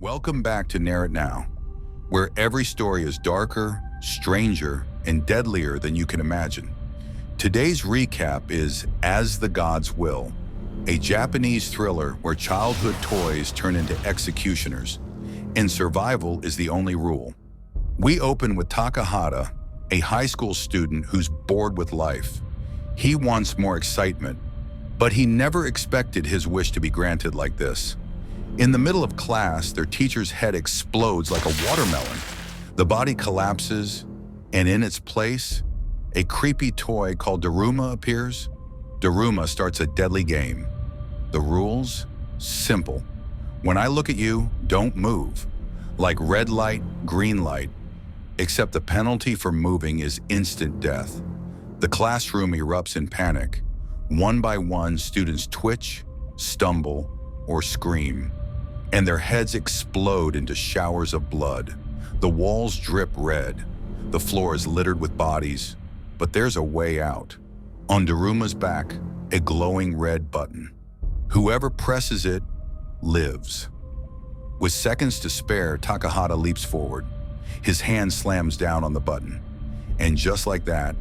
Welcome back to Narrate Now, where every story is darker, stranger, and deadlier than you can imagine. Today's recap is As the Gods Will, a Japanese thriller where childhood toys turn into executioners, and survival is the only rule. We open with Takahata, a high school student who's bored with life. He wants more excitement, but he never expected his wish to be granted like this. In the middle of class, their teacher's head explodes like a watermelon. The body collapses, and in its place, a creepy toy called Daruma appears. Daruma starts a deadly game. The rules? Simple. When I look at you, don't move. Like red light, green light. Except the penalty for moving is instant death. The classroom erupts in panic. One by one, students twitch, stumble, or scream, and their heads explode into showers of blood. The walls drip red. The floor is littered with bodies, but there's a way out. On Daruma's back, a glowing red button. Whoever presses it lives. With seconds to spare, Takahata leaps forward. His hand slams down on the button, and just like that,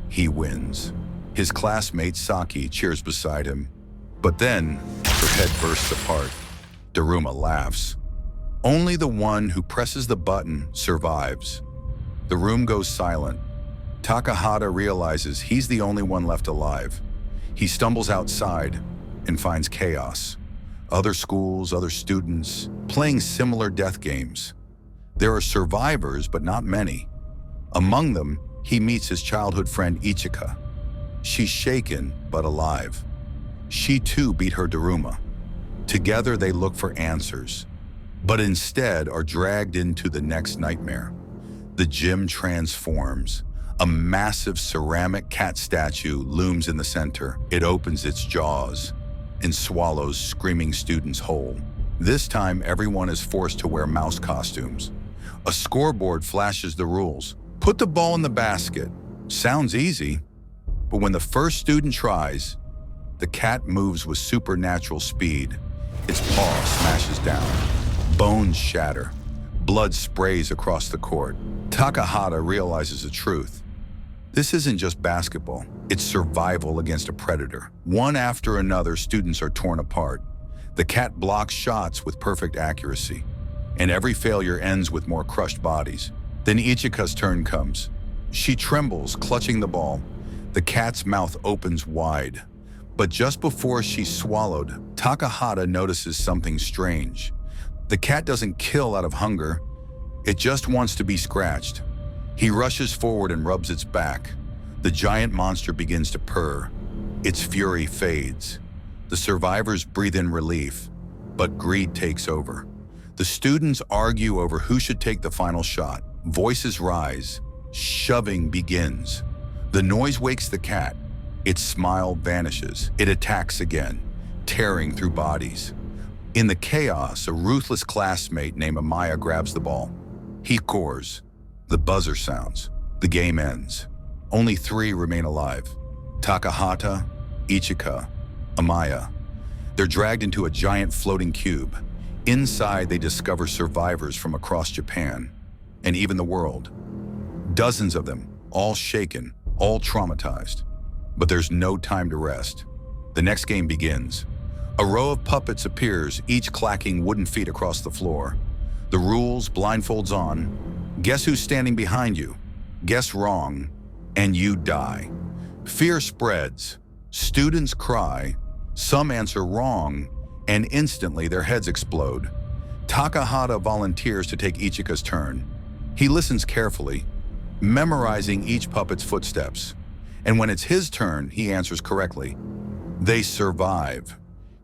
he wins. His classmate Saki cheers beside him, but then her head bursts apart. Daruma laughs. Only the one who presses the button survives. The room goes silent. Takahata realizes he's the only one left alive. He stumbles outside and finds chaos. Other schools, other students, playing similar death games. There are survivors, but not many. Among them, he meets his childhood friend Ichika. She's shaken, but alive. She too beat her Daruma. Together they look for answers, but instead are dragged into the next nightmare. The gym transforms. A massive ceramic cat statue looms in the center. It opens its jaws and swallows screaming students whole. This time, everyone is forced to wear mouse costumes. A scoreboard flashes the rules. Put the ball in the basket. Sounds easy, but when the first student tries, the cat moves with supernatural speed. Its paw smashes down. Bones shatter. Blood sprays across the court. Takahata realizes the truth. This isn't just basketball. It's survival against a predator. One after another, students are torn apart. The cat blocks shots with perfect accuracy, and every failure ends with more crushed bodies. Then Ichika's turn comes. She trembles, clutching the ball. The cat's mouth opens wide. But just before she's swallowed, Takahata notices something strange. The cat doesn't kill out of hunger. It just wants to be scratched. He rushes forward and rubs its back. The giant monster begins to purr. Its fury fades. The survivors breathe in relief, but greed takes over. The students argue over who should take the final shot. Voices rise. Shoving begins. The noise wakes the cat. Its smile vanishes. It attacks again, tearing through bodies. In the chaos, a ruthless classmate named Amaya grabs the ball. He scores. The buzzer sounds. The game ends. Only 3 remain alive. Takahata, Ichika, Amaya. They're dragged into a giant floating cube. Inside, they discover survivors from across Japan, and even the world. Dozens of them, all shaken, all traumatized. But there's no time to rest. The next game begins. A row of puppets appears, each clacking wooden feet across the floor. The rules, blindfolds on. Guess who's standing behind you? Guess wrong, and you die. Fear spreads. Students cry. Some answer wrong, and instantly their heads explode. Takahata volunteers to take Ichika's turn. He listens carefully, memorizing each puppet's footsteps. And when it's his turn, he answers correctly. They survive.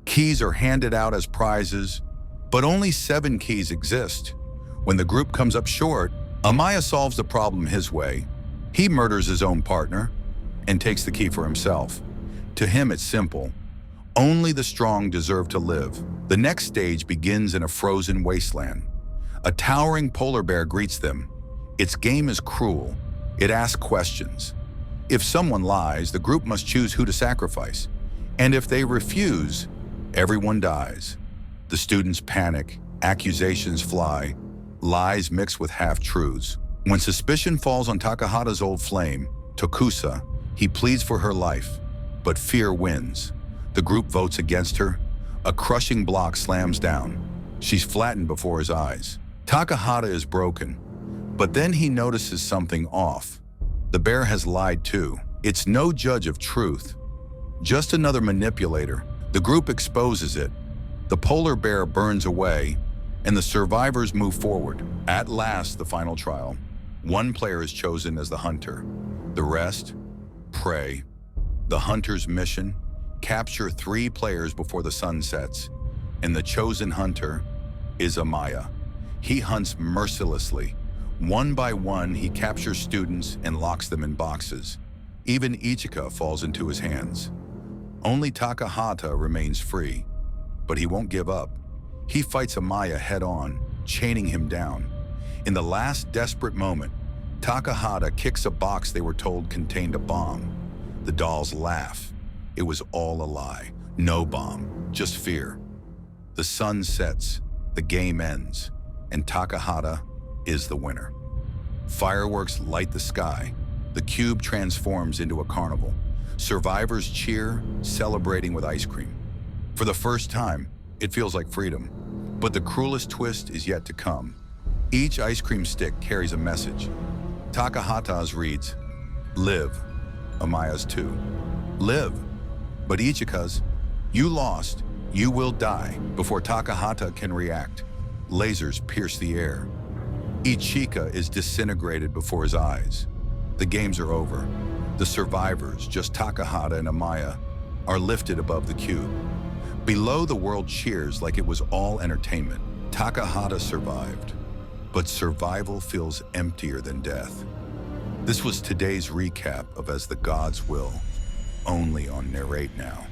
Keys are handed out as prizes, but only 7 keys exist. When the group comes up short, Amaya solves the problem his way. He murders his own partner and takes the key for himself. To him, it's simple. Only the strong deserve to live. The next stage begins in a frozen wasteland. A towering polar bear greets them. Its game is cruel. It asks questions. If someone lies, the group must choose who to sacrifice. And if they refuse, everyone dies. The students panic, Accusations fly, lies mixed with half-truths. When suspicion falls on Takahata's old flame, Tokusa, he pleads for her life, but fear wins. The group votes against her. A crushing block slams down. She's flattened before his eyes. Takahata is broken, but then he notices something off. The bear has lied too. It's no judge of truth, just another manipulator. The group exposes it. The polar bear burns away, and the survivors move forward. At last, the final trial. One player is chosen as the hunter. The rest, prey. The hunter's mission, capture 3 players before the sun sets. And the chosen hunter is Amaya. He hunts mercilessly. One by one, he captures students and locks them in boxes. Even Ichika falls into his hands. Only Takahata remains free, but he won't give up. He fights Amaya head-on, chaining him down. In the last desperate moment, Takahata kicks a box they were told contained a bomb. The dolls laugh. It was all a lie. No bomb, just fear. The sun sets, the game ends, and Takahata is the winner. Fireworks light the sky. The cube transforms into a carnival. Survivors cheer, celebrating with ice cream. For the first time, it feels like freedom. But the cruelest twist is yet to come. Each ice cream stick carries a message. Takahata's reads, "Live." Amaya's too. "Live." But Ichika's, "You lost, you will die." Before Takahata can react, lasers pierce the air. Ichika is disintegrated before his eyes. The games are over. The survivors, just Takahata and Amaya, are lifted above the cube. Below, the world cheers like it was all entertainment. Takahata survived, but survival feels emptier than death. This was today's recap of As the Gods Will, only on Narrate Now.